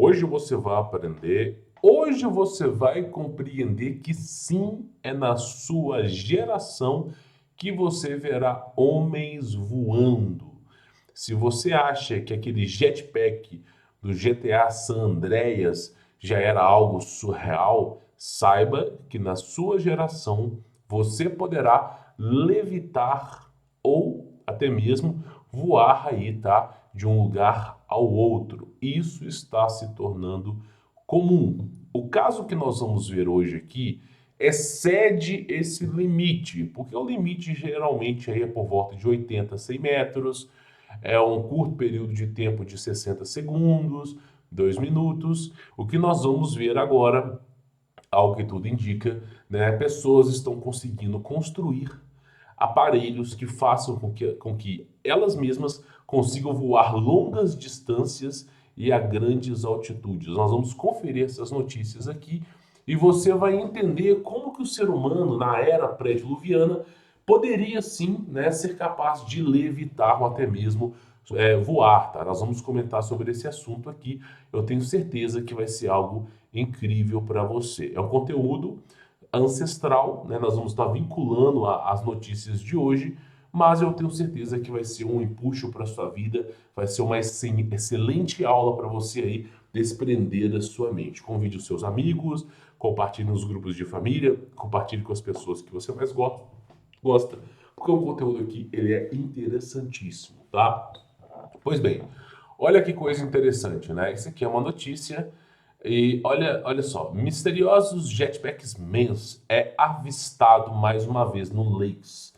Hoje você vai aprender, hoje você vai compreender que sim, é na sua geração que você verá homens voando. Se você acha que aquele jetpack do GTA San Andreas já era algo surreal, saiba que na sua geração você poderá levitar ou até mesmo voar aí, tá? De um lugar ao outro. Isso está se tornando comum. O caso que nós vamos ver hoje aqui excede esse limite, porque o limite geralmente aí é por volta de 80 a 100 metros, é um curto período de tempo de 60 segundos, 2 minutos. O que nós vamos ver agora, ao que tudo indica, né, pessoas estão conseguindo construir aparelhos que façam com que elas mesmas consigam voar longas distâncias e a grandes altitudes. Nós vamos conferir essas notícias aqui e você vai entender como que o ser humano, na era pré-diluviana, poderia sim, né, ser capaz de levitar ou até mesmo voar, tá? Nós vamos comentar sobre esse assunto aqui. Eu tenho certeza que vai ser algo incrível para você. É um conteúdo ancestral, né? Nós vamos estar vinculando as notícias de hoje, mas eu tenho certeza que vai ser um empuxo para a sua vida, vai ser uma excelente aula para você aí desprender da sua mente. Convide os seus amigos, compartilhe nos grupos de família, compartilhe com as pessoas que você mais gosta, porque o conteúdo aqui ele é interessantíssimo, tá? Pois bem, olha que coisa interessante, né? Isso aqui é uma notícia e olha só, misteriosos jetpacks MENS é avistado mais uma vez no Lakes.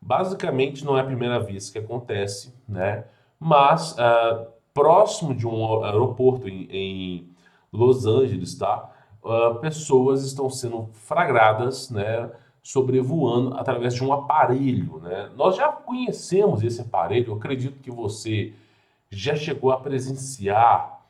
Basicamente não é a primeira vez que acontece, né? Mas próximo de um aeroporto em Los Angeles, tá? Pessoas estão sendo flagradas, né? Sobrevoando através de um aparelho, né? Nós já conhecemos esse aparelho, eu acredito que você já chegou a presenciar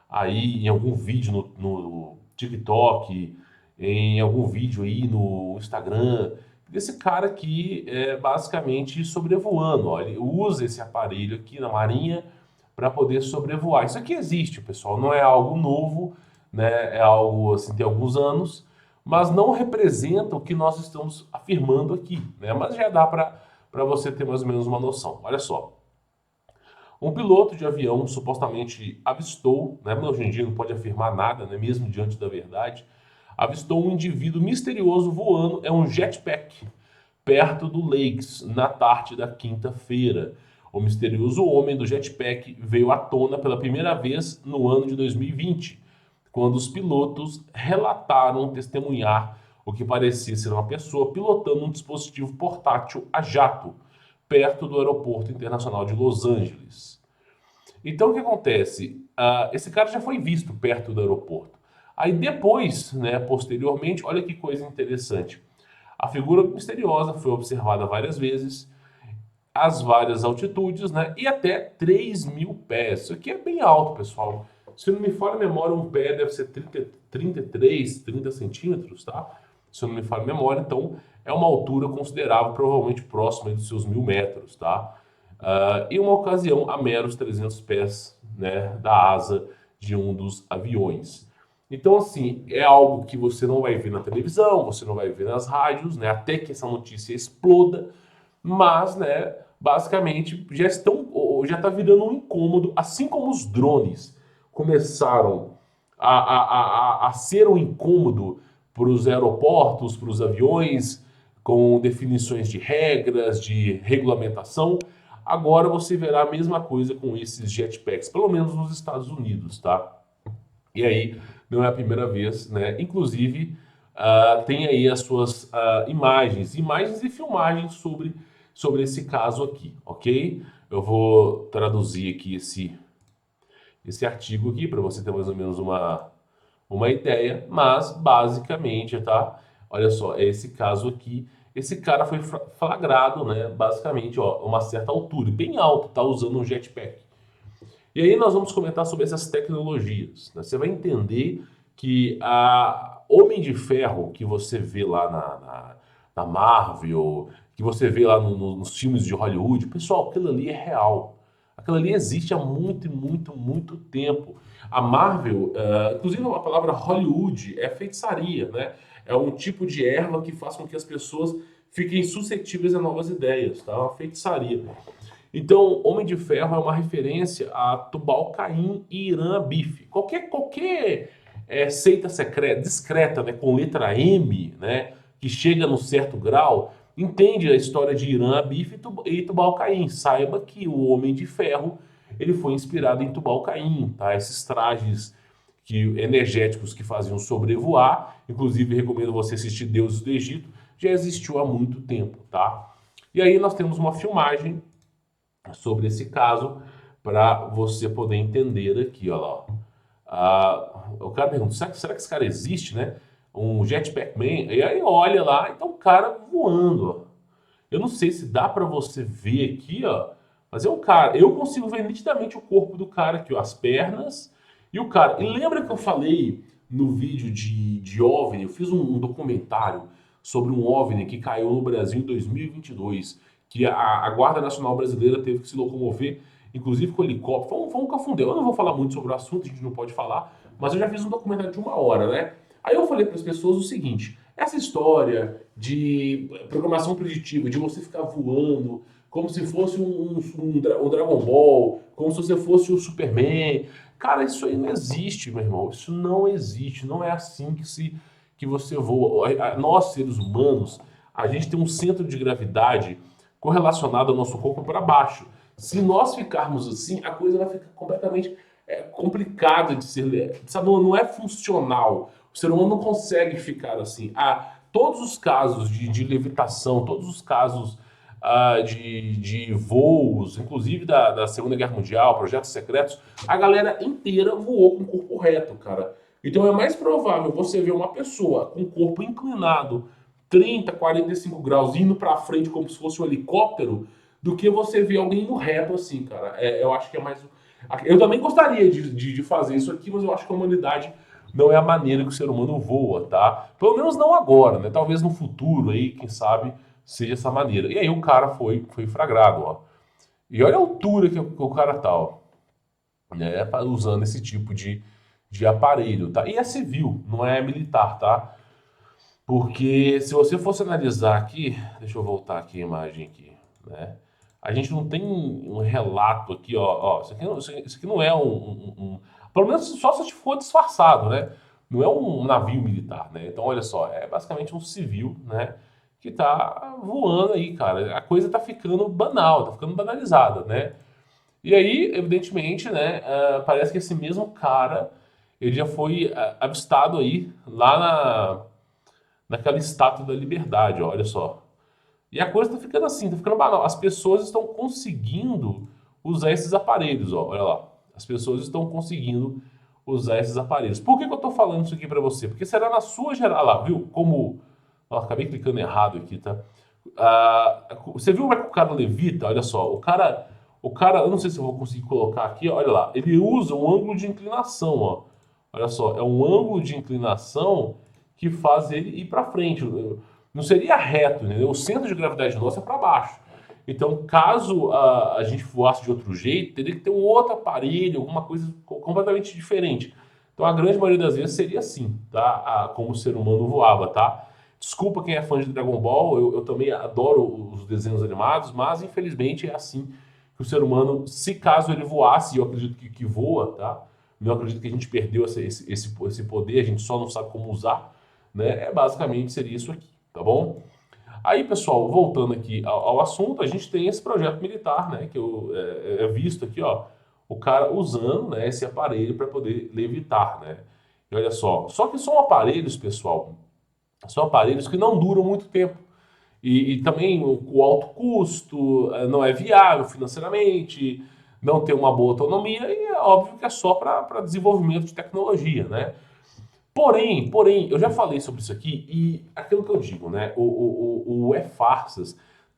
aí em algum vídeo no TikTok, em algum vídeo aí no Instagram, desse cara que é basicamente sobrevoando. Ó, ele usa esse aparelho aqui na Marinha para poder sobrevoar. Isso aqui existe, pessoal, não é algo novo, né? É algo assim, tem alguns anos, mas não representa o que nós estamos afirmando aqui, né? Mas já dá para você ter mais ou menos uma noção. Olha só. Um piloto de avião supostamente avistou, né, mas hoje em dia não pode afirmar nada, né, mesmo diante da verdade, avistou um indivíduo misterioso voando, é um jetpack, perto do Lakes, na tarde da quinta-feira. O misterioso homem do jetpack veio à tona pela primeira vez no ano de 2020, quando os pilotos relataram testemunhar o que parecia ser uma pessoa pilotando um dispositivo portátil a jato, perto do Aeroporto Internacional de Los Angeles. Então o que acontece? Esse cara já foi visto perto do aeroporto. Aí depois, né, posteriormente, olha que coisa interessante. A figura misteriosa foi observada várias vezes, às várias altitudes, né, e até 3.000 pés. Isso aqui é bem alto, pessoal. Se não me falha a memória, um pé deve ser 33, 30 centímetros, tá? Se não me falha a memória, então é uma altura considerável, provavelmente próxima dos seus 1.000 metros, tá? Em uma ocasião, a meros 300 pés, né, da asa de um dos aviões. Então, assim, é algo que você não vai ver na televisão, você não vai ver nas rádios, né, até que essa notícia exploda, mas, né, basicamente já está virando um incômodo, assim como os drones começaram a ser um incômodo para os aeroportos, para os aviões, com definições de regras, de regulamentação. Agora você verá a mesma coisa com esses jetpacks, pelo menos nos Estados Unidos, tá? E aí, não é a primeira vez, né? Inclusive, tem aí as suas imagens e filmagens sobre esse caso aqui, ok? Eu vou traduzir aqui esse artigo aqui para você ter mais ou menos uma ideia, mas basicamente, tá? Olha só, é esse caso aqui. Esse cara foi flagrado, né? Basicamente, ó, uma certa altura, bem alto, tá usando um jetpack. E aí nós vamos comentar sobre essas tecnologias, né? Você vai entender que a Homem de Ferro que você vê lá na Marvel, que você vê lá nos filmes de Hollywood, pessoal, aquilo ali é real. Aquilo ali existe há muito, muito, muito tempo. A Marvel, inclusive a palavra Hollywood é feitiçaria, né? É um tipo de erva que faz com que as pessoas fiquem suscetíveis a novas ideias, tá? Uma feitiçaria. Então, Homem de Ferro é uma referência a Tubal-Caim e Irã Bife. Qualquer seita secreta, discreta, né, com letra M, né, que chega num certo grau, entende a história de Irã Bife e Tubal-Caim. Saiba que o Homem de Ferro ele foi inspirado em Tubal-Caim, tá? Esses trajes energéticos que faziam sobrevoar, inclusive recomendo você assistir Deuses do Egito, já existiu há muito tempo, tá? E aí nós temos uma filmagem sobre esse caso para você poder entender aqui, ó lá. O cara pergunta, será que esse cara existe, né? Um Jetpack Man, e aí olha lá, então o cara voando, ó. Eu não sei se dá para você ver aqui, ó, mas é um cara, eu consigo ver nitidamente o corpo do cara aqui, ó, as pernas e o cara. E lembra que eu falei no vídeo de OVNI, eu fiz um documentário sobre um OVNI que caiu no Brasil em 2022, que a Guarda Nacional Brasileira teve que se locomover, inclusive com helicóptero. Foi um cafundeu. Eu não vou falar muito sobre o assunto, a gente não pode falar, mas eu já fiz um documentário de 1 hora, né? Aí eu falei para as pessoas o seguinte: essa história de programação preditiva, de você ficar voando, como se fosse um Dragon Ball, como se você fosse o Superman. Cara, isso aí não existe, meu irmão. Isso não existe. Não é assim que você voa. Nós, seres humanos, a gente tem um centro de gravidade correlacionado ao nosso corpo para baixo. Se nós ficarmos assim, a coisa vai ficar completamente complicada de ser. Sabe, não é funcional. O ser humano não consegue ficar assim. Todos os casos de levitação, todos os casos de voos, inclusive da Segunda Guerra Mundial, projetos secretos, a galera inteira voou com o corpo reto, cara. Então é mais provável você ver uma pessoa com o corpo inclinado 30, 45 graus indo para frente como se fosse um helicóptero do que você ver alguém no reto assim, cara. Eu acho que é mais. Eu também gostaria de fazer isso aqui, mas eu acho que a humanidade não é a maneira que o ser humano voa, tá? Pelo menos não agora, né? Talvez no futuro aí, quem sabe, seja essa maneira. E aí o cara foi flagrado, ó. E olha a altura que o cara tá, ó, né? Usando esse tipo de aparelho, tá? E é civil, não é militar, tá? Porque se você fosse analisar aqui, deixa eu voltar aqui a imagem aqui, né? A gente não tem um relato aqui, ó, isso aqui não é pelo menos só se for disfarçado, né? Não é um navio militar, né? Então, olha só, é basicamente um civil, né? Que tá voando aí, cara. A coisa tá ficando banal, tá ficando banalizada, né? E aí, evidentemente, né? Parece que esse mesmo cara, ele já foi avistado aí, lá naquela estátua da Liberdade, ó, olha só. E a coisa tá ficando assim, tá ficando banal. As pessoas estão conseguindo usar esses aparelhos, ó, olha lá. As pessoas estão conseguindo usar esses aparelhos. Por que que eu tô falando isso aqui pra você? Porque será na sua geral, lá, viu? Como, ó, acabei clicando errado aqui, tá? Você viu como é que o cara levita? Olha só, o cara, eu não sei se eu vou conseguir colocar aqui, olha lá, ele usa um ângulo de inclinação, ó. Olha só, é um ângulo de inclinação que faz ele ir para frente. Não seria reto, entendeu? O centro de gravidade nosso é para baixo. Então, caso a gente voasse de outro jeito, teria que ter um outro aparelho, alguma coisa completamente diferente. Então, a grande maioria das vezes seria assim, tá? Como o ser humano voava, tá? Desculpa quem é fã de Dragon Ball, eu também adoro os desenhos animados, mas infelizmente é assim que o ser humano, se caso ele voasse, e eu acredito que voa, tá? Não acredito que a gente perdeu esse poder, a gente só não sabe como usar, né? Basicamente seria isso aqui, tá bom? Aí, pessoal, voltando aqui ao assunto, a gente tem esse projeto militar, né? Que é visto aqui, ó, o cara usando, né, esse aparelho para poder levitar, né? E olha só que são aparelhos, pessoal, são aparelhos que não duram muito tempo. E também o alto custo, não é viável financeiramente, não tem uma boa autonomia e é óbvio que é só para desenvolvimento de tecnologia, né? Porém, eu já falei sobre isso aqui e aquilo que eu digo, né? O é farsas,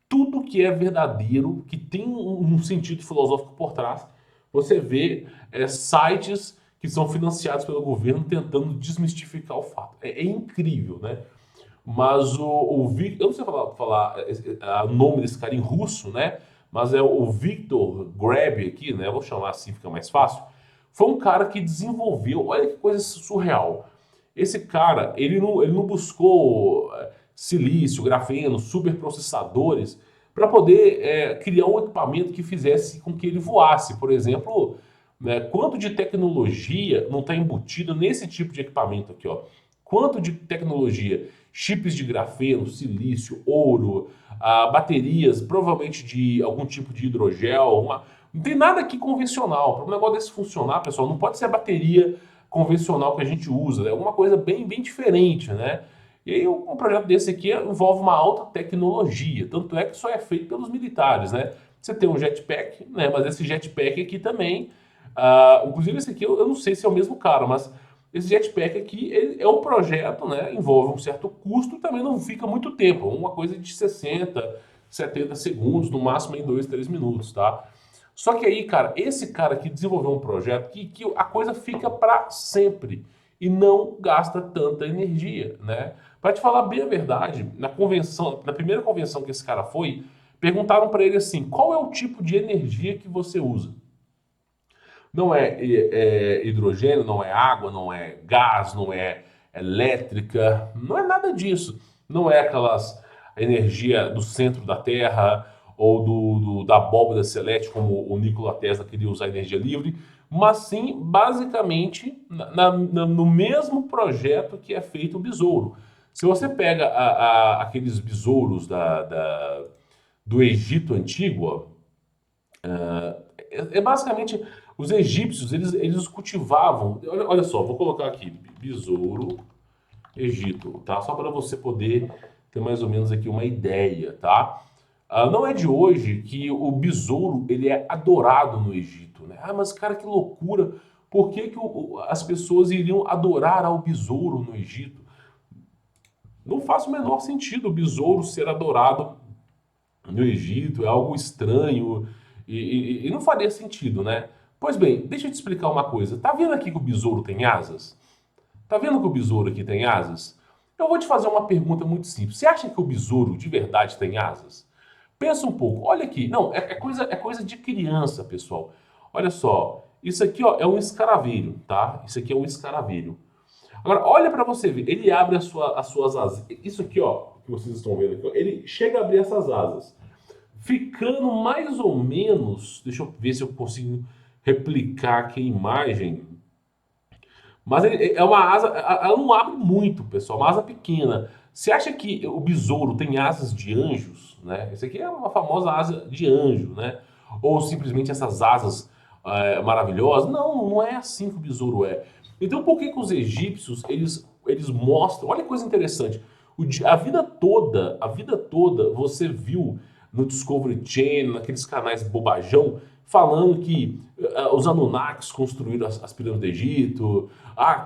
tudo que é verdadeiro, que tem um sentido filosófico por trás, você vê sites que são financiados pelo governo tentando desmistificar o fato. É incrível, né? Mas eu não sei falar o nome desse cara em russo, né? mas é o Victor Grebe aqui, né? Vou chamar assim, fica mais fácil. Foi um cara que desenvolveu, olha que coisa surreal. Esse cara, ele não buscou silício, grafeno, superprocessadores para poder criar um equipamento que fizesse com que ele voasse. Por exemplo, né, quanto de tecnologia não está embutido nesse tipo de equipamento aqui, ó? Quanto de tecnologia, chips de grafeno, silício, ouro, baterias, provavelmente de algum tipo de hidrogel, não tem nada aqui convencional. Para um negócio desse funcionar, pessoal, não pode ser a bateria convencional que a gente usa, é alguma coisa bem, bem diferente, né? E aí um projeto desse aqui envolve uma alta tecnologia, tanto é que só é feito pelos militares, né? Você tem um jetpack, né? Mas esse jetpack aqui também, inclusive esse aqui eu não sei se é o mesmo cara, mas esse jetpack aqui é um projeto, né? Envolve um certo custo e também não fica muito tempo, uma coisa de 60, 70 segundos, no máximo em 2, 3 minutos, tá? Só que aí, cara, esse cara que desenvolveu um projeto que a coisa fica para sempre e não gasta tanta energia, né? Para te falar bem a verdade, na convenção, na primeira convenção que esse cara foi, perguntaram para ele assim: qual é o tipo de energia que você usa? Não é hidrogênio, não é água, não é gás, não é elétrica, não é nada disso. Não é aquelas energia do centro da Terra ou da abóbora celeste, como o Nikola Tesla queria usar energia livre, mas sim, basicamente, no mesmo projeto que é feito o besouro. Se você pega aqueles besouros do Egito Antigo, ó, basicamente os egípcios, eles os cultivavam. Olha só, vou colocar aqui, besouro Egito, tá? Só para você poder ter mais ou menos aqui uma ideia, tá? Não é de hoje que o besouro ele é adorado no Egito, né? Mas cara, que loucura! Por que que as pessoas iriam adorar ao besouro no Egito? Não faz o menor sentido o besouro ser adorado no Egito, é algo estranho e não faria sentido, né? Pois bem, deixa eu te explicar uma coisa. Tá vendo aqui que o besouro tem asas? Tá vendo que o besouro aqui tem asas? Eu vou te fazer uma pergunta muito simples. Você acha que o besouro de verdade tem asas? Pensa um pouco. Olha aqui. Não, é coisa de criança, pessoal. Olha só. Isso aqui, ó, é um escaravelho, tá? Isso aqui é um escaravelho. Agora, olha para você ver. Ele abre as suas asas. Isso aqui, ó, que vocês estão vendo aqui, ó, ele chega a abrir essas asas. Ficando mais ou menos. Deixa eu ver se eu consigo replicar aqui a imagem. Mas é uma asa, ela não abre muito, pessoal, uma asa pequena. Você acha que o besouro tem asas de anjos, né? Esse aqui é uma famosa asa de anjo, né? Ou simplesmente essas asas maravilhosas? Não, não é assim que o besouro é. Então por que que os egípcios, eles mostram... Olha que coisa interessante. A vida toda você viu no Discovery Channel, naqueles canais bobajão, falando que os Anunnakis construíram as pirâmides do Egito,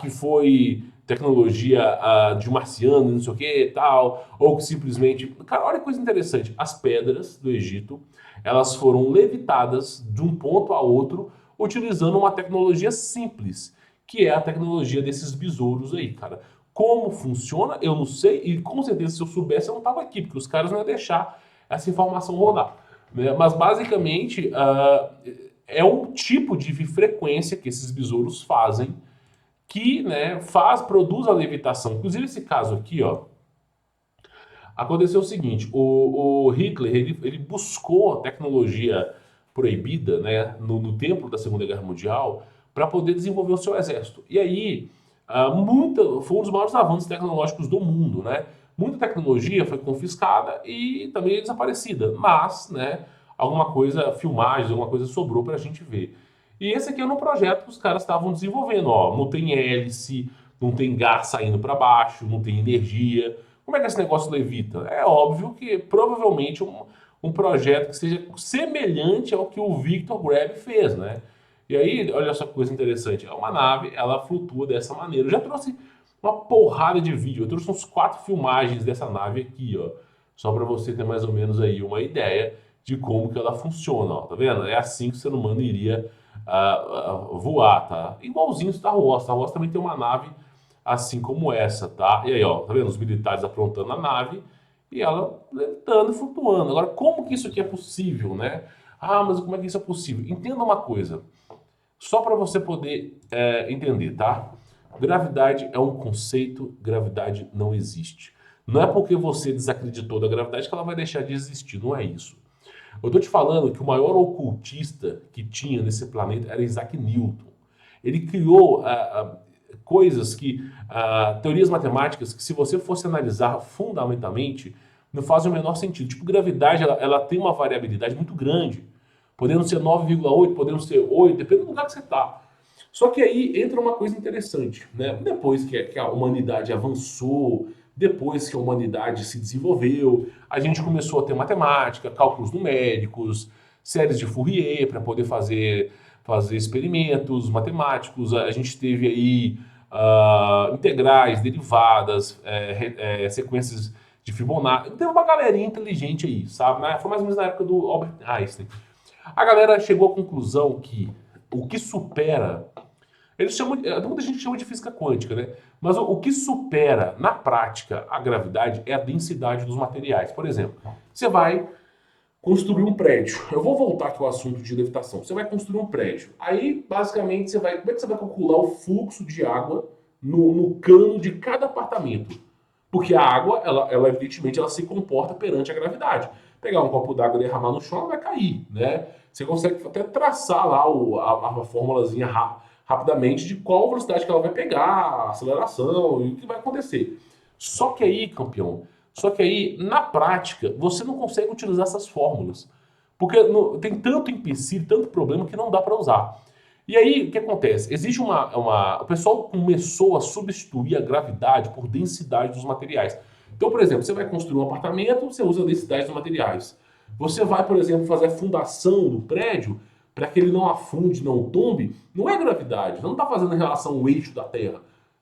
que foi tecnologia de marciano, não sei o que e tal, ou que simplesmente... Cara, olha que coisa interessante, as pedras do Egito, elas foram levitadas de um ponto a outro utilizando uma tecnologia simples, que é a tecnologia desses besouros aí, cara. Como funciona, eu não sei, e com certeza se eu soubesse eu não tava aqui, porque os caras não iam deixar essa informação rodar, né? Mas basicamente é um tipo de frequência que esses besouros fazem que, né, produz a levitação. Inclusive esse caso aqui, ó, aconteceu o seguinte: o Hitler ele buscou a tecnologia proibida, né, no tempo da Segunda Guerra Mundial para poder desenvolver o seu exército. E aí foi um dos maiores avanços tecnológicos do mundo, né? Muita tecnologia foi confiscada e também desaparecida, mas, né, alguma coisa, filmagens, alguma coisa sobrou para a gente ver. E esse aqui era um projeto que os caras estavam desenvolvendo, ó, não tem hélice, não tem gás saindo para baixo, não tem energia. Como é que esse negócio levita? É óbvio que provavelmente um projeto que seja semelhante ao que o Victor Grab fez, né? E aí, olha só que coisa interessante, é uma nave, ela flutua dessa maneira. Eu já trouxe uma porrada de vídeo, eu trouxe uns 4 filmagens dessa nave aqui, ó, só para você ter mais ou menos aí uma ideia de como que ela funciona, ó, tá vendo? É assim que o ser humano iria voar, tá? Igualzinho Star Wars. Star Wars também tem uma nave assim como essa, tá? E aí, ó, tá vendo? Os militares aprontando a nave E ela levitando e flutuando. Agora, como que isso aqui é possível, né? Ah, mas como é que isso é possível? Entenda uma coisa, só para você poder entender, tá? Gravidade é um conceito, gravidade não existe. Não é porque você desacreditou da gravidade que ela vai deixar de existir, não é isso. Eu tô te falando que o maior ocultista que tinha nesse planeta era Isaac Newton. Ele criou coisas que, teorias matemáticas que se você fosse analisar fundamentalmente, não fazem o menor sentido. Tipo, gravidade, ela tem uma variabilidade muito grande. Podendo ser 9,8, podendo ser 8, depende do lugar que você está. Só que aí entra uma coisa interessante, né? Depois que a humanidade avançou, depois que a humanidade se desenvolveu, a gente começou a ter matemática, cálculos numéricos, séries de Fourier para poder fazer experimentos matemáticos. A gente teve aí integrais, derivadas, sequências de Fibonacci. Tem uma galerinha inteligente aí, sabe? Foi mais ou menos na época do Albert Einstein. A galera chegou à conclusão que o que supera. Eles chamam, muita gente chama de física quântica, né? Mas o que supera, na prática, a gravidade é a densidade dos materiais. Por exemplo, você vai construir um prédio. Eu vou voltar aqui ao assunto de levitação. Você vai construir um prédio. Aí, basicamente, como é que você vai calcular o fluxo de água no cano de cada apartamento? Porque a água, ela evidentemente, ela se comporta perante a gravidade. Pegar um copo d'água e derramar no chão, ela vai cair, né? Você consegue até traçar lá a formulazinha rapidamente de qual velocidade que ela vai pegar, a aceleração e o que vai acontecer. Só que aí, campeão, só que aí, na prática, você não consegue utilizar essas fórmulas. Porque tem tanto empecilho, tanto problema que não dá para usar. E aí, o que acontece? Existe O pessoal começou a substituir a gravidade por densidade dos materiais. Então, por exemplo, você vai construir um apartamento, você usa a densidade dos materiais. Você vai, por exemplo, fazer a fundação do prédio para que ele não afunde, não tombe. Não é gravidade, não está fazendo em relação ao eixo da Terra,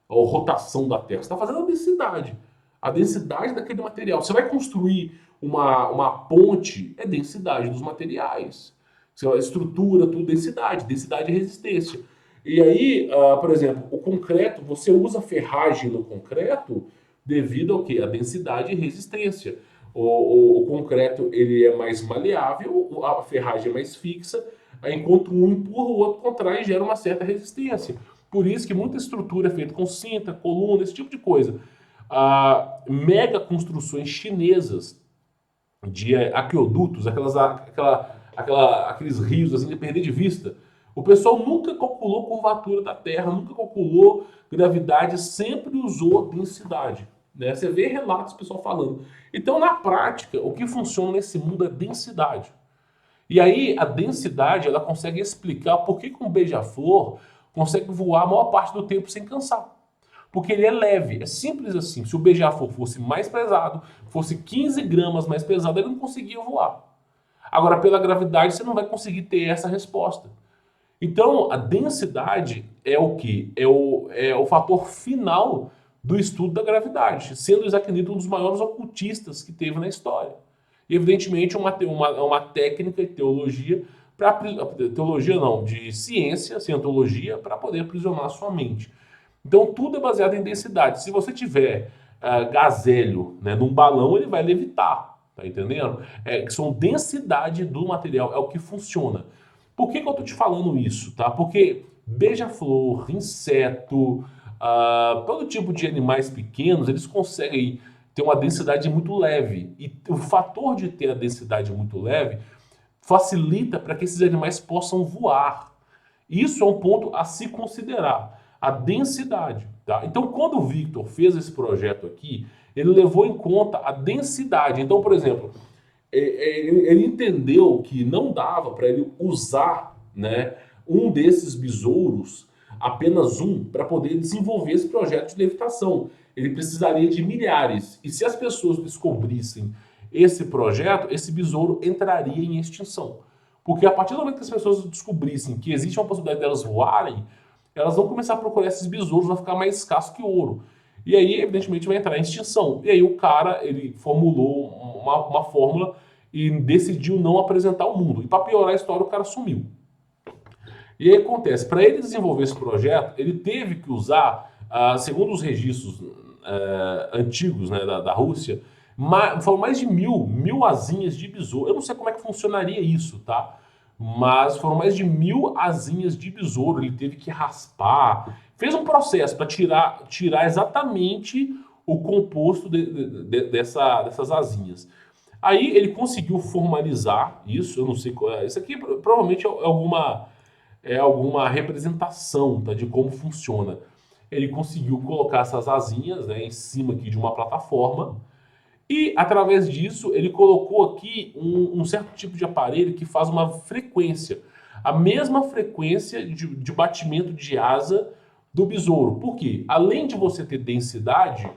ou rotação da Terra. Você está fazendo a densidade. A densidade daquele material. Você vai construir uma ponte, é densidade dos materiais. Estrutura, tudo, densidade, densidade e resistência. E aí, por exemplo, o concreto, você usa ferragem no concreto devido ao quê? A densidade e resistência. O concreto ele é mais maleável, a ferragem é mais fixa, enquanto um empurra, o outro contrai e gera uma certa resistência. Por isso que muita estrutura é feita com cinta, coluna, esse tipo de coisa. Mega construções chinesas de aqueodutos, aqueles rios assim de perder de vista. O pessoal nunca calculou curvatura da Terra, nunca calculou gravidade, sempre usou densidade. Né? Você vê relatos do pessoal falando. Então, na prática, o que funciona nesse mundo é densidade. E aí, a densidade, ela consegue explicar por que um beija-flor consegue voar a maior parte do tempo sem cansar. Porque ele é leve, é simples assim. Se o beija-flor fosse mais pesado, fosse 15 gramas mais pesado, ele não conseguia voar. Agora, pela gravidade, você não vai conseguir ter essa resposta. Então, a densidade é o que? É o fator final do estudo da gravidade, sendo Isaac Newton um dos maiores ocultistas que teve na história. E, evidentemente, uma técnica de teologia, teologia não, de ciência, cientologia, para poder aprisionar a sua mente. Então, tudo é baseado em densidade. Se você tiver gazélio, né, num balão, ele vai levitar. Tá entendendo? Que são densidade do material, é o que funciona. Por que eu tô te falando isso, tá? Porque beija-flor, inseto, todo tipo de animais pequenos, eles conseguem ter uma densidade muito leve. E o fator de ter a densidade muito leve facilita para que esses animais possam voar. Isso é um ponto a se considerar, a densidade. Tá? Então, quando o Victor fez esse projeto aqui, ele levou em conta a densidade. Então, por exemplo, ele entendeu que não dava para ele usar, né, um desses besouros, apenas um, para poder desenvolver esse projeto de levitação. Ele precisaria de milhares. E se as pessoas descobrissem esse projeto, esse besouro entraria em extinção. Porque a partir do momento que as pessoas descobrissem que existe uma possibilidade delas voarem, elas vão começar a procurar esses besouros, vai ficar mais escasso que ouro. E aí, evidentemente, vai entrar em extinção. E aí o cara, ele formulou uma fórmula e decidiu não apresentar ao mundo. E para piorar a história, o cara sumiu. E aí acontece, para ele desenvolver esse projeto, ele teve que usar, segundo os registros antigos, né, da Rússia, Foram mais de mil asinhas de besouro. Eu não sei como é que funcionaria isso, tá? Mas foram mais de 1.000 asinhas de besouro. Ele teve que raspar. Fez um processo para tirar exatamente o composto dessas asinhas. Aí ele conseguiu formalizar isso. Eu não sei qual é. Isso aqui provavelmente é alguma representação, tá, de como funciona. Ele conseguiu colocar essas asinhas, né, em cima aqui de uma plataforma e, através disso, ele colocou aqui um certo tipo de aparelho que faz uma frequência, a mesma frequência de batimento de asa do besouro. Por quê? Além de você ter densidade,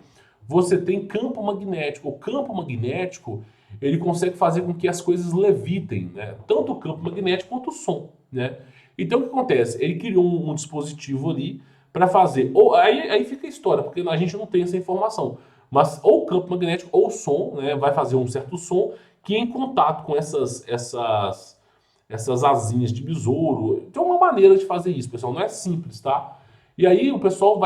você tem campo magnético. O campo magnético, ele consegue fazer com que as coisas levitem, né? Tanto o campo magnético quanto o som, né? Então, o que acontece? Ele criou um dispositivo ali para fazer. Aí fica a história, porque a gente não tem essa informação. Mas ou o campo magnético ou o som, né, vai fazer um certo som que em contato com essas asinhas de besouro. Tem uma maneira de fazer isso, pessoal. Não é simples, tá? E aí o pessoal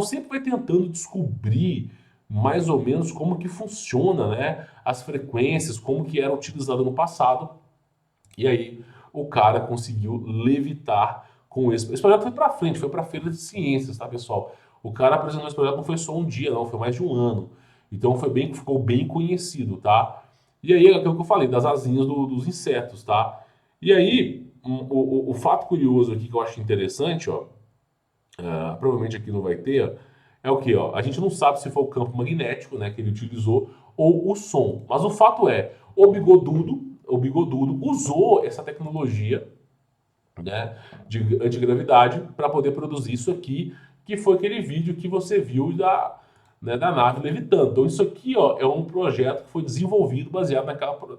sempre vai tentando descobrir mais ou menos como que funciona, né? As frequências, como que era utilizado no passado. E aí o cara conseguiu levitar com esse. Esse projeto foi para frente, foi para a Feira de Ciências, tá, pessoal? O cara apresentou esse projeto não foi só um dia, não, foi mais de um ano. Então ficou bem conhecido, tá? E aí é aquilo que eu falei, das asinhas dos insetos, tá? E aí, o fato curioso aqui que eu acho interessante, ó, provavelmente aqui não vai ter, é o que, ó? A gente não sabe se foi o campo magnético, né, que ele utilizou, ou o som. Mas o fato é, o Bigodudo usou essa tecnologia, né, de antigravidade para poder produzir isso aqui, que foi aquele vídeo que você viu da nave levitando. Então isso aqui, ó, é um projeto que foi desenvolvido baseado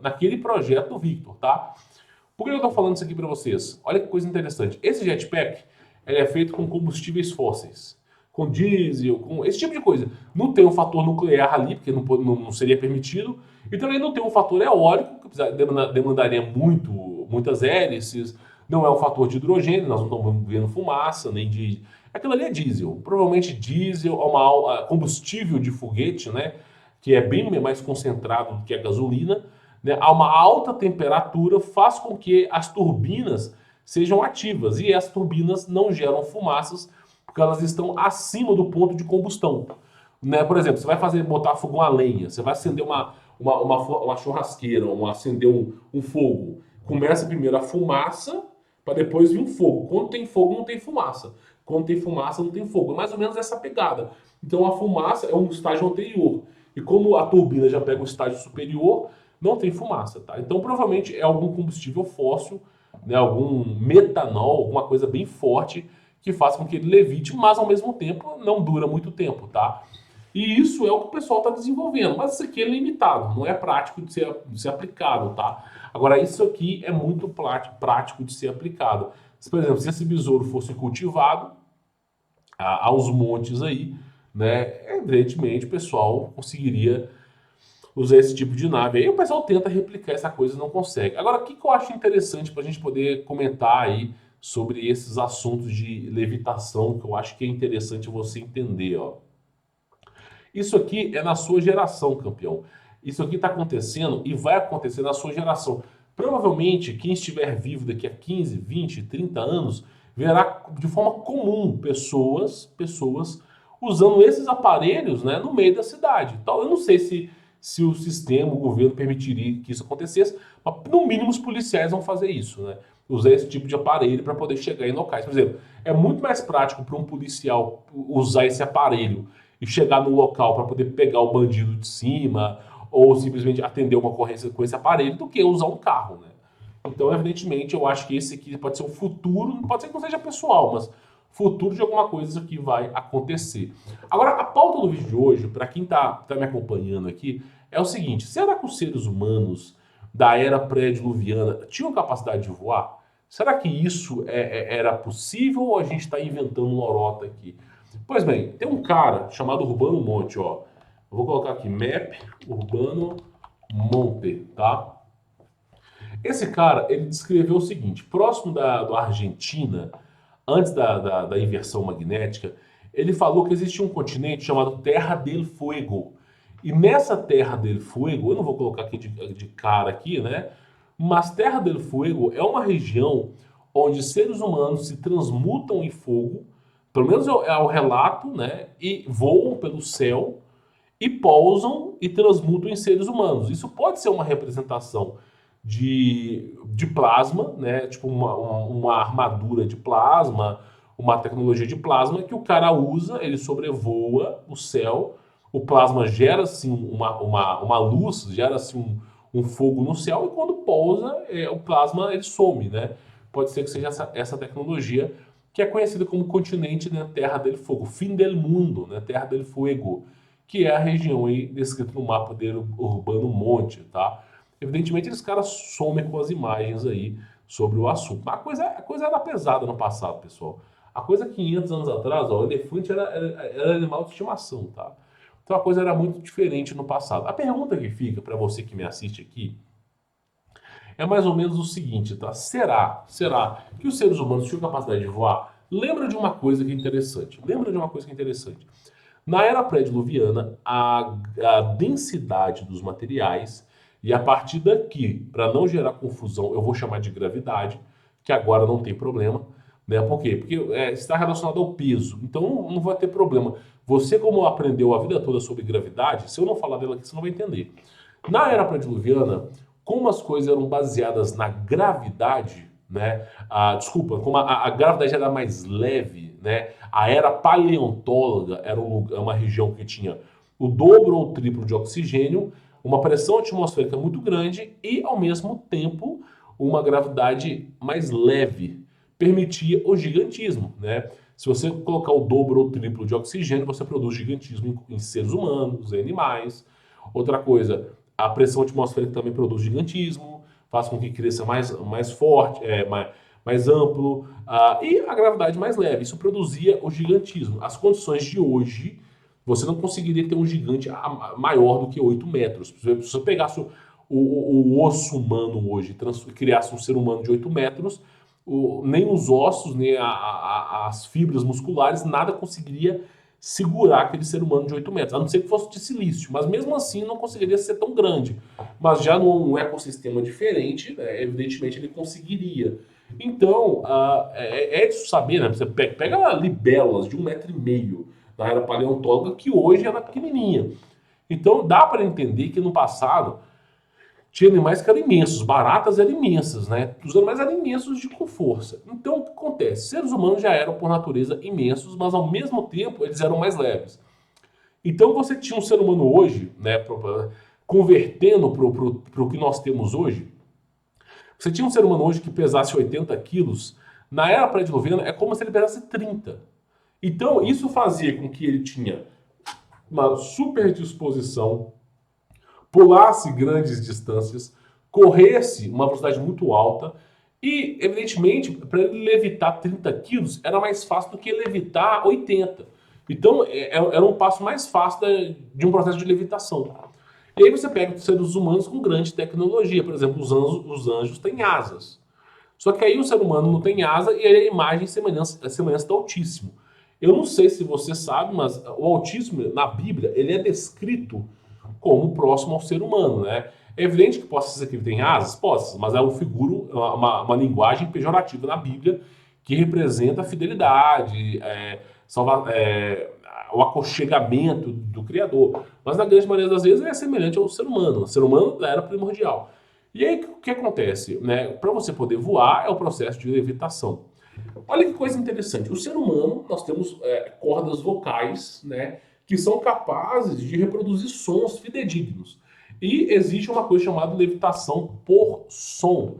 naquele projeto do Victor, tá? Por que eu estou falando isso aqui para vocês? Olha que coisa interessante. Esse jetpack ele é feito com combustíveis fósseis, com diesel, com esse tipo de coisa. Não tem um fator nuclear ali, porque não seria permitido, e também não tem um fator eólico, que demandaria muitas hélices, não é um fator de hidrogênio, nós não estamos vendo fumaça, nem de. Aquilo ali é diesel. Provavelmente diesel é combustível de foguete, né? Que é bem mais concentrado do que a gasolina, né? A uma alta temperatura faz com que as turbinas sejam ativas e as turbinas não geram fumaças porque elas estão acima do ponto de combustão. Né? Por exemplo, você vai botar fogo a lenha, você vai acender uma churrasqueira, acender um fogo. Começa primeiro a fumaça para depois vir um fogo. Quando tem fogo, não tem fumaça. Quando tem fumaça, não tem fogo. É mais ou menos essa pegada. Então a fumaça é um estágio anterior. E como a turbina já pega o estágio superior, não tem fumaça, tá? Então provavelmente é algum combustível fóssil, né, algum metanol, alguma coisa bem forte que faz com que ele levite, mas ao mesmo tempo não dura muito tempo, tá? E isso é o que o pessoal está desenvolvendo, mas isso aqui é limitado, não é prático de ser aplicado, tá? Agora, isso aqui é muito prático de ser aplicado. Por exemplo, se esse besouro fosse cultivado aos montes aí, né, evidentemente o pessoal conseguiria usar esse tipo de nave. Aí o pessoal tenta replicar essa coisa e não consegue. Agora, o que eu acho interessante para a gente poder comentar aí sobre esses assuntos de levitação, que eu acho que é interessante você entender, ó. Isso aqui é na sua geração, campeão. Isso aqui está acontecendo e vai acontecer na sua geração. Provavelmente, quem estiver vivo daqui a 15, 20, 30 anos, verá de forma comum pessoas usando esses aparelhos, né, no meio da cidade. Então, eu não sei se o sistema, o governo permitiria que isso acontecesse, mas no mínimo os policiais vão fazer isso, né? Usar esse tipo de aparelho para poder chegar em locais. Por exemplo, é muito mais prático para um policial usar esse aparelho e chegar no local para poder pegar o bandido de cima ou simplesmente atender uma ocorrência com esse aparelho do que usar um carro, né? Então, evidentemente, eu acho que esse aqui pode ser o futuro, pode ser que não seja pessoal, mas futuro de alguma coisa isso aqui vai acontecer. Agora, a pauta do vídeo de hoje, para quem tá me acompanhando aqui, é o seguinte: será que os seres humanos da era pré-diluviana tinham capacidade de voar? Será que isso era possível ou a gente está inventando uma lorota aqui? Pois bem, tem um cara chamado Urbano Monte, ó. Eu vou colocar aqui Map Urbano Monte, tá? Esse cara, ele descreveu o seguinte: próximo da Argentina, antes da inversão magnética, ele falou que existia um continente chamado Terra del Fuego. E nessa Terra del Fuego, eu não vou colocar aqui de cara aqui, né? Mas Terra del Fuego é uma região onde seres humanos se transmutam em fogo, pelo menos é o relato, né? E voam pelo céu e pousam e transmutam em seres humanos. Isso pode ser uma representação de plasma, né? Tipo uma armadura de plasma, uma tecnologia de plasma que o cara usa, ele sobrevoa o céu, o plasma gera assim uma luz, gera assim um fogo no céu e quando pousa, o plasma ele some, né? Pode ser que seja essa tecnologia que é conhecida como continente, né, Terra del Fogo, fim del mundo, né, Terra del Fuego, que é a região aí descrita no mapa dele, Urbano Monte, tá? Evidentemente, eles caras somem com as imagens aí sobre o assunto. Mas a coisa era pesada no passado, pessoal. A coisa 500 anos atrás, ó, o elefante era animal de estimação, tá? Então a coisa era muito diferente no passado. A pergunta que fica para você que me assiste aqui é mais ou menos o seguinte, tá? Será que os seres humanos tinham capacidade de voar? Lembra de uma coisa que é interessante. Lembra de uma coisa que é interessante. Na era pré-diluviana, a densidade dos materiais, e a partir daqui, para não gerar confusão, eu vou chamar de gravidade, que agora não tem problema, né? Por quê? Porque está relacionado ao peso, então não vai ter problema. Você, como aprendeu a vida toda sobre gravidade, se eu não falar dela aqui, você não vai entender. Na era pré-diluviana, como as coisas eram baseadas na gravidade, né? Desculpa, como a gravidade era mais leve, né? A era paleontóloga era uma região que tinha o dobro ou o triplo de oxigênio, uma pressão atmosférica muito grande e, ao mesmo tempo, uma gravidade mais leve. Permitia o gigantismo, né? Se você colocar o dobro ou o triplo de oxigênio, você produz gigantismo em seres humanos, em animais. Outra coisa, a pressão atmosférica também produz gigantismo, faz com que cresça mais forte, mais amplo, e a gravidade mais leve. Isso produzia o gigantismo. As condições de hoje, você não conseguiria ter um gigante maior do que 8 metros. Se você pegasse o osso humano hoje e criasse um ser humano de 8 metros, nem os ossos, nem as fibras musculares, nada conseguiria segurar aquele ser humano de 8 metros, a não ser que fosse de silício, mas mesmo assim não conseguiria ser tão grande. Mas já num ecossistema diferente, né, evidentemente ele conseguiria. Então, é de saber, né? Você pega libélulas de 1,5 metro na era paleontóloga, que hoje ela é pequenininha. Então, dá para entender que no passado tinha animais que eram imensos, baratas eram imensas, né? Os animais eram imensos com força. Então, o que acontece? Seres humanos já eram, por natureza, imensos, mas ao mesmo tempo eles eram mais leves. Então, você tinha um ser humano hoje, né, convertendo para o que nós temos hoje, você tinha um ser humano hoje que pesasse 80 quilos, na era pré-diluviana é como se ele pesasse 30. Então, isso fazia com que ele tinha uma super disposição, pulasse grandes distâncias, corresse uma velocidade muito alta e, evidentemente, para ele levitar 30 quilos era mais fácil do que levitar 80. Então, era um passo mais fácil de um processo de levitação. E aí você pega os seres humanos com grande tecnologia. Por exemplo, os anjos têm asas. Só que aí o ser humano não tem asa e a imagem e semelhança do Altíssimo. Eu não sei se você sabe, mas o Altíssimo, na Bíblia, ele é descrito como próximo ao ser humano, né? É evidente que possa ser que ele tem asas, possa, mas é um figuro, uma linguagem pejorativa na Bíblia que representa a fidelidade, o aconchegamento do Criador. Mas na grande maioria das vezes ele é semelhante ao ser humano. O ser humano era primordial. E aí o que acontece? Né? Para você poder voar é o processo de levitação. Olha que coisa interessante. O ser humano, nós temos cordas vocais, né, que são capazes de reproduzir sons fidedignos. E existe uma coisa chamada levitação por som.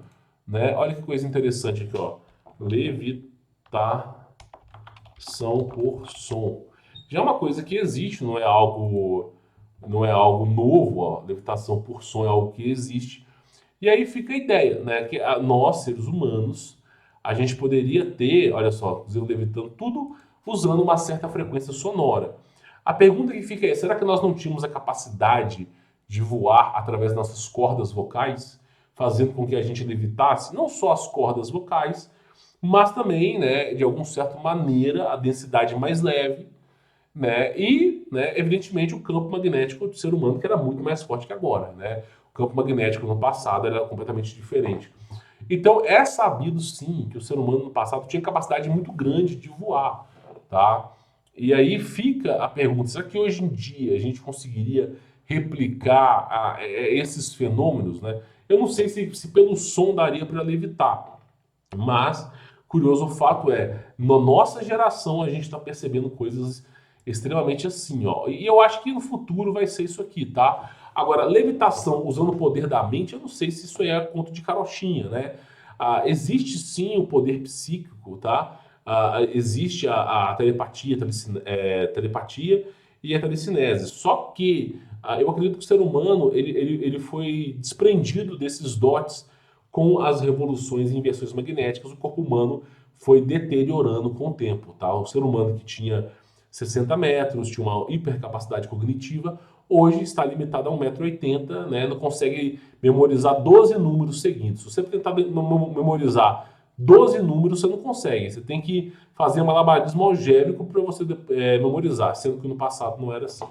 Né? Olha que coisa interessante aqui, ó. Levitação por som. Já é uma coisa que existe, não é algo novo, ó. Levitação por som é algo que existe. E aí fica a ideia, né, que nós, seres humanos, a gente poderia ter, olha só, levitando tudo usando uma certa frequência sonora. A pergunta que fica é, será que nós não tínhamos a capacidade de voar através das nossas cordas vocais, fazendo com que a gente levitasse não só as cordas vocais, mas também, né, de alguma certa maneira, a densidade mais leve, né? E, né, evidentemente, o campo magnético do ser humano que era muito mais forte que agora, né? O campo magnético no passado era completamente diferente. Então, é sabido sim que o ser humano no passado tinha capacidade muito grande de voar, tá? E aí fica a pergunta: será que hoje em dia a gente conseguiria replicar esses fenômenos, né? Eu não sei se pelo som daria para levitar, mas curioso o fato é, na nossa geração a gente está percebendo coisas extremamente assim, ó. E eu acho que no futuro vai ser isso aqui, tá? Agora, levitação usando o poder da mente, eu não sei se isso é conto de carochinha, né? Existe sim o poder psíquico, tá? Existe a telepatia, telepatia e a telecinese. Só que eu acredito que o ser humano ele foi desprendido desses dotes com as revoluções e inversões magnéticas. O corpo humano foi deteriorando com o tempo, tá? O ser humano que tinha 60 metros, tinha uma hipercapacidade cognitiva, hoje está limitado a 1,80 m, né? Não consegue memorizar 12 números seguintes. Se você tentar memorizar 12 números, você não consegue. Você tem que fazer um malabarismo algébrico para você memorizar, sendo que no passado não era assim.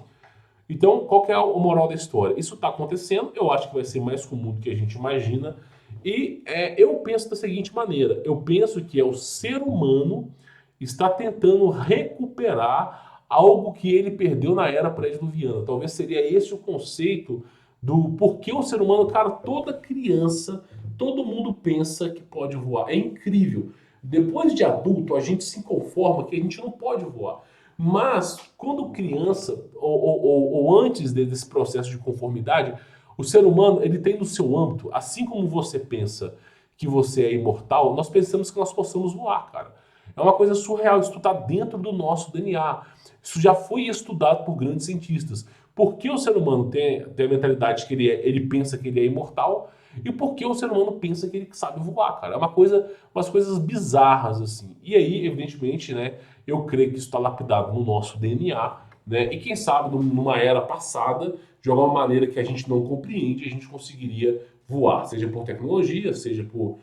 Então, qual que é o moral da história? Isso está acontecendo, eu acho que vai ser mais comum do que a gente imagina, e eu penso da seguinte maneira: eu penso que é o ser humano está tentando recuperar algo que ele perdeu na era pré-diluviana. Talvez seria esse o conceito do porquê o ser humano, cara, toda criança, todo mundo pensa que pode voar. É incrível. Depois de adulto, a gente se conforma que a gente não pode voar. Mas, quando criança, ou antes desse processo de conformidade, o ser humano ele tem no seu âmbito, assim como você pensa que você é imortal, nós pensamos que nós possamos voar, cara. É uma coisa surreal, isso está dentro do nosso DNA. Isso já foi estudado por grandes cientistas. Por que o ser humano tem a mentalidade que ele pensa que ele é imortal e por que o ser humano pensa que ele sabe voar, cara? É uma coisa, umas coisas bizarras, assim. E aí, evidentemente, né, eu creio que isso está lapidado no nosso DNA, né? E quem sabe, numa era passada, de alguma maneira que a gente não compreende, a gente conseguiria voar, seja por tecnologia, seja por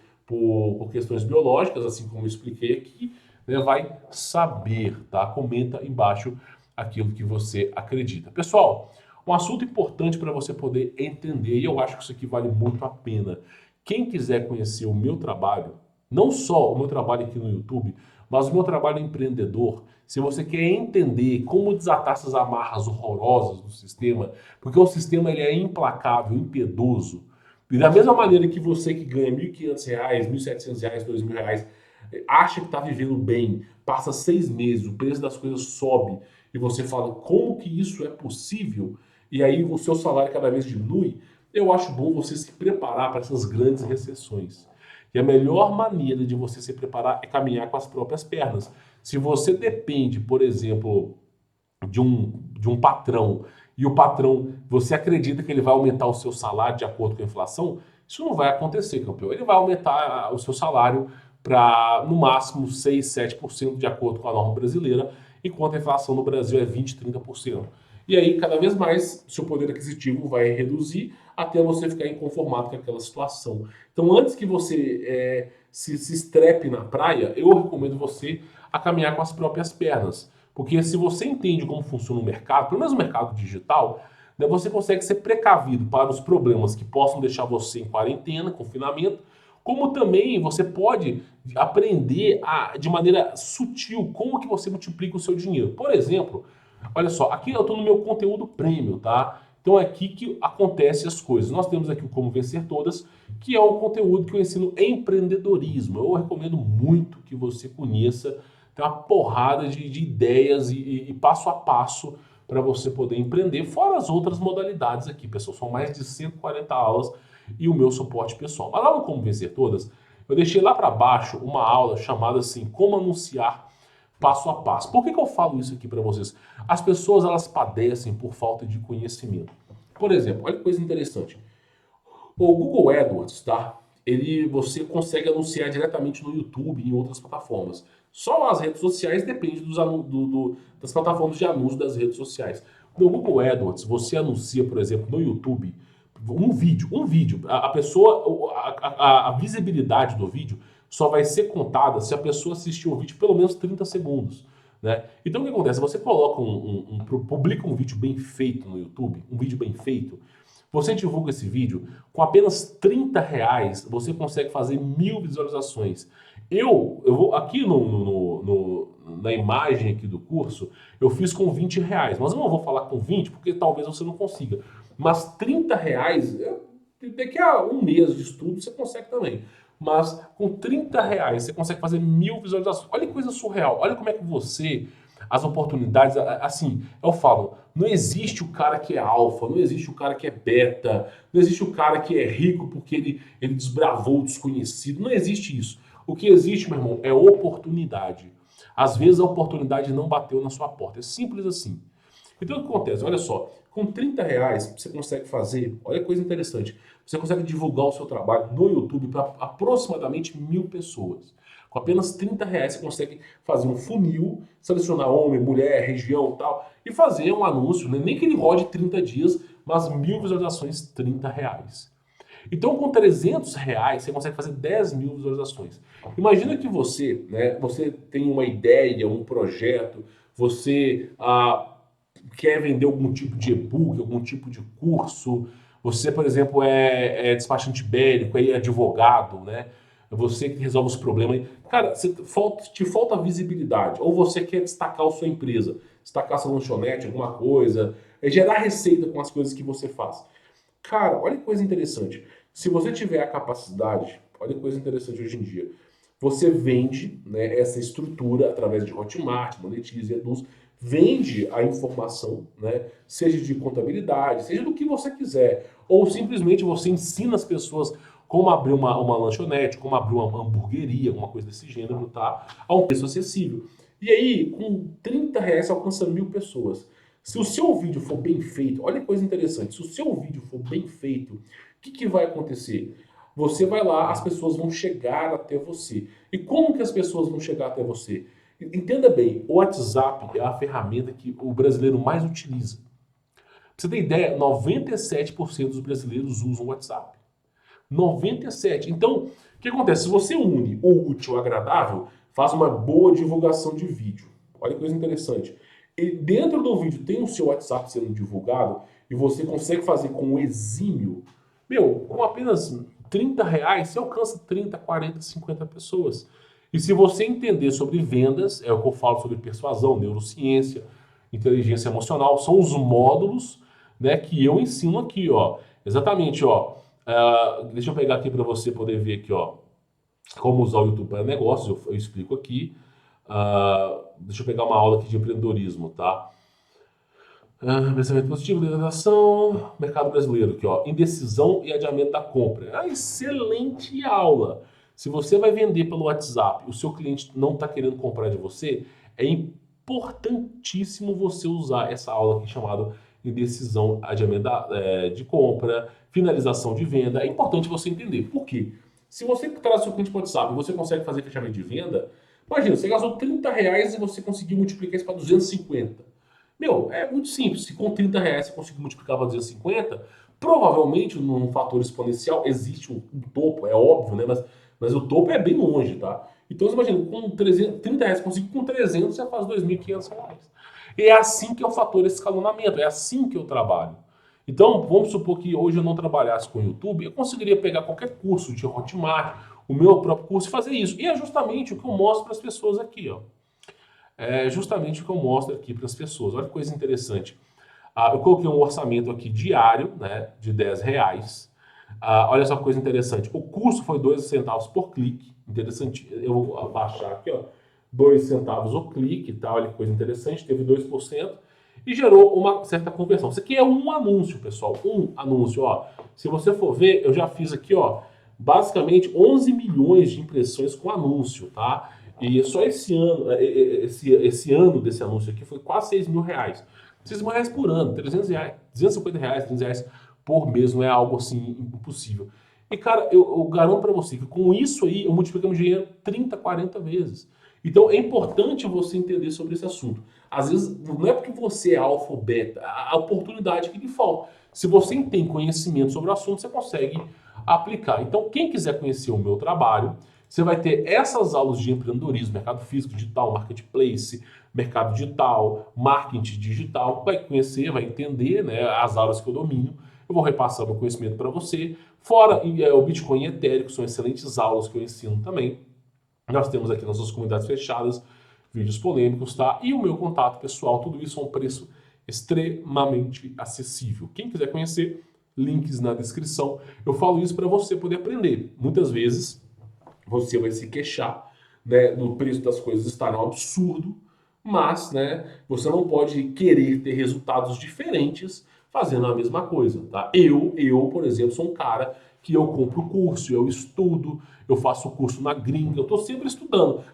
questões biológicas, assim como eu expliquei aqui, né? Vai saber, tá? Comenta embaixo aquilo que você acredita. Pessoal, um assunto importante para você poder entender, e eu acho que isso aqui vale muito a pena. Quem quiser conhecer o meu trabalho, não só o meu trabalho aqui no YouTube, mas o meu trabalho empreendedor, se você quer entender como desatar essas amarras horrorosas do sistema, porque o sistema ele é implacável, impiedoso, e da mesma maneira que você que ganha R$ 1.500, R$ 1.700, R$ 2.000, acha que está vivendo bem, passa 6 meses, o preço das coisas sobe, e você fala como que isso é possível, e aí o seu salário cada vez diminui, eu acho bom você se preparar para essas grandes recessões. E a melhor maneira de você se preparar é caminhar com as próprias pernas. Se você depende, por exemplo, de um patrão, e o patrão, você acredita que ele vai aumentar o seu salário de acordo com a inflação, isso não vai acontecer, campeão. Ele vai aumentar o seu salário para, no máximo, 6, 7% de acordo com a norma brasileira, enquanto a inflação no Brasil é 20, 30%. E aí, cada vez mais, seu poder aquisitivo vai reduzir até você ficar inconformado com aquela situação. Então, antes que você se estrepe na praia, eu recomendo você a caminhar com as próprias pernas. Porque se você entende como funciona o mercado, pelo menos o mercado digital, né, você consegue ser precavido para os problemas que possam deixar você em quarentena, confinamento, como também você pode aprender de maneira sutil como que você multiplica o seu dinheiro. Por exemplo, olha só, aqui eu estou no meu conteúdo premium, tá? Então é aqui que acontecem as coisas. Nós temos aqui o Como Vencer Todas, que é um conteúdo que eu ensino empreendedorismo. Eu recomendo muito que você conheça. Tem uma porrada de ideias e passo a passo para você poder empreender, fora as outras modalidades aqui, pessoal. São mais de 140 aulas e o meu suporte pessoal. Mas lá no Como Vencer Todas, eu deixei lá para baixo uma aula chamada assim, Como Anunciar Passo a Passo. Por que eu falo isso aqui para vocês? As pessoas elas padecem por falta de conhecimento. Por exemplo, olha que coisa interessante. O Google AdWords, tá? Você consegue anunciar diretamente no YouTube e em outras plataformas. Só as redes sociais depende das plataformas de anúncio das redes sociais. No Google AdWords, você anuncia, por exemplo, no YouTube, um vídeo. A pessoa, a visibilidade do vídeo só vai ser contada se a pessoa assistir o vídeo pelo menos 30 segundos. né? Então o que acontece? Você coloca publica um vídeo bem feito no YouTube, um vídeo bem feito, você divulga esse vídeo, com apenas R$ 30 você consegue fazer 1.000 visualizações. Eu vou aqui na imagem aqui do curso, eu fiz com R$ 20, mas eu não vou falar com 20 porque talvez você não consiga. Mas R$ 30, daqui a um mês de estudo você consegue também. Mas com R$ 30 você consegue fazer 1.000 visualizações. Olha que coisa surreal. Olha como é que você, as oportunidades, assim, eu falo, não existe o cara que é alfa, não existe o cara que é beta, não existe o cara que é rico porque ele desbravou o desconhecido. Não existe isso. O que existe, meu irmão, é oportunidade. Às vezes a oportunidade não bateu na sua porta. É simples assim. Então o que acontece? Olha só, com R$ 30 você consegue fazer, olha que coisa interessante, você consegue divulgar o seu trabalho no YouTube para aproximadamente 1.000 pessoas. Com apenas R$ 30 você consegue fazer um funil, selecionar homem, mulher, região e tal, e fazer um anúncio, né? Nem que ele rode 30 dias, mas 1.000 visualizações, R$ 30. Então, com R$ 300, você consegue fazer 10.000 visualizações. Imagina que você, né, você tem uma ideia, um projeto, você quer vender algum tipo de e-book, algum tipo de curso, você, por exemplo, é despachante bélico, é advogado, né? Você que resolve os problemas. Cara, te falta visibilidade. Ou você quer destacar a sua empresa, destacar sua lanchonete, alguma coisa, gerar receita com as coisas que você faz. Cara, olha que coisa interessante. Se você tiver a capacidade, olha que coisa interessante hoje em dia. Você vende, né, essa estrutura através de Hotmart, Monetize, Eduz, vende a informação, né, seja de contabilidade, seja do que você quiser. Ou simplesmente você ensina as pessoas como abrir uma lanchonete, como abrir uma hamburgueria, alguma coisa desse gênero, tá? A um preço acessível. E aí, com R$ 30 você alcança 1.000 pessoas. Se o seu vídeo for bem feito, olha que coisa interessante, se o seu vídeo for bem feito, o que vai acontecer? Você vai lá, as pessoas vão chegar até você. E como que as pessoas vão chegar até você? Entenda bem, o WhatsApp é a ferramenta que o brasileiro mais utiliza. Pra você ter ideia, 97% dos brasileiros usam o WhatsApp. 97%. Então, o que acontece? Se você une o útil ao agradável, faz uma boa divulgação de vídeo. Olha que coisa interessante. E dentro do vídeo tem o seu WhatsApp sendo divulgado e você consegue fazer com o exímio. Meu, com apenas R$ 30 você alcança 30, 40, 50 pessoas. E se você entender sobre vendas, é o que eu falo sobre persuasão, neurociência, inteligência emocional, são os módulos, né, que eu ensino aqui, ó. Exatamente, ó. Deixa eu pegar aqui para você poder ver aqui, ó, como usar o YouTube para negócios, eu explico aqui. Deixa eu pegar uma aula aqui de empreendedorismo, tá? Pensamento positivo, legislação, mercado brasileiro aqui, ó, indecisão e adiamento da compra. Excelente aula! Se você vai vender pelo WhatsApp, o seu cliente não está querendo comprar de você, é importantíssimo você usar essa aula aqui chamada indecisão, adiamento de compra, finalização de venda. É importante você entender. Por quê? Se você traz seu cliente para o WhatsApp e você consegue fazer fechamento de venda, imagina, você gastou R$ 30 e você conseguiu multiplicar isso para 250. Meu, é muito simples. Se com R$ 30 você conseguir multiplicar para 250, provavelmente num fator exponencial existe um topo, é óbvio, né? Mas o topo é bem longe, tá? Então você imagina, com R$ 30 você conseguir com 300 você faz R$ 2.500. E é assim que é o fator escalonamento, é assim que eu trabalho. Então, vamos supor que hoje eu não trabalhasse com o YouTube, eu conseguiria pegar qualquer curso de Hotmart, o meu próprio curso e fazer isso. E é justamente o que eu mostro para as pessoas aqui, ó. É justamente o que eu mostro aqui para as pessoas. Olha que coisa interessante. Eu coloquei um orçamento aqui diário, né, de R$ 10. Olha só que coisa interessante. O custo foi 2 centavos por clique. Interessante. Eu vou abaixar aqui, ó. 2 centavos o clique, tá? Olha que coisa interessante. Teve 2% e gerou uma certa conversão. Isso aqui é um anúncio, pessoal. Um anúncio, ó. Se você for ver, eu já fiz aqui, ó, basicamente 11 milhões de impressões com anúncio, tá? E só esse ano, esse ano desse anúncio aqui foi quase R$ 6.000. R$ 6.000 por ano, R$ 300, R$ 250, R$ 300 por mês, não é algo assim impossível. E cara, eu garanto para você que com isso aí eu multiplico meu dinheiro 30, 40 vezes. Então é importante você entender sobre esse assunto. Às vezes não é porque você é alfa ou beta, a oportunidade que lhe falta. Se você tem conhecimento sobre o assunto, você consegue aplicar. Então quem quiser conhecer o meu trabalho, Você vai ter essas aulas de empreendedorismo, mercado físico, digital, marketplace, mercado digital, marketing digital. Vai conhecer, vai entender, né, as aulas que eu domino. Eu vou repassar meu conhecimento para você. Fora o Bitcoin e Ethereum, que são excelentes aulas que eu ensino também. Nós temos aqui nas nossas comunidades fechadas, vídeos polêmicos, tá? E o meu contato pessoal, tudo isso a um preço extremamente acessível. Quem quiser conhecer, links na descrição. Eu falo isso para você poder aprender. Muitas vezes você vai se queixar, né, do preço das coisas estar um absurdo, mas, né, você não pode querer ter resultados diferentes fazendo a mesma coisa, tá? Por exemplo, sou um cara que eu compro curso, eu estudo, eu faço curso na gringa, eu estou sempre estudando,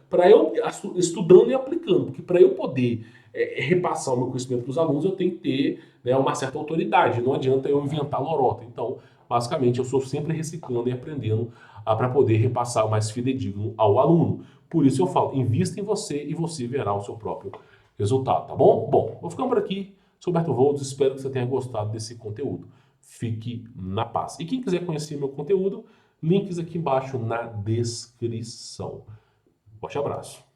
estudando e aplicando, porque para eu poder repassar o meu conhecimento para os alunos, eu tenho que ter, né, uma certa autoridade, não adianta eu inventar lorota. Então, basicamente, eu sou sempre reciclando e aprendendo para poder repassar mais fidedigno ao aluno. Por isso eu falo, invista em você e você verá o seu próprio resultado, tá bom? Bom, vou ficando por aqui. Sou Humberto Volts, espero que você tenha gostado desse conteúdo. Fique na paz. E quem quiser conhecer meu conteúdo, links aqui embaixo na descrição. Forte abraço.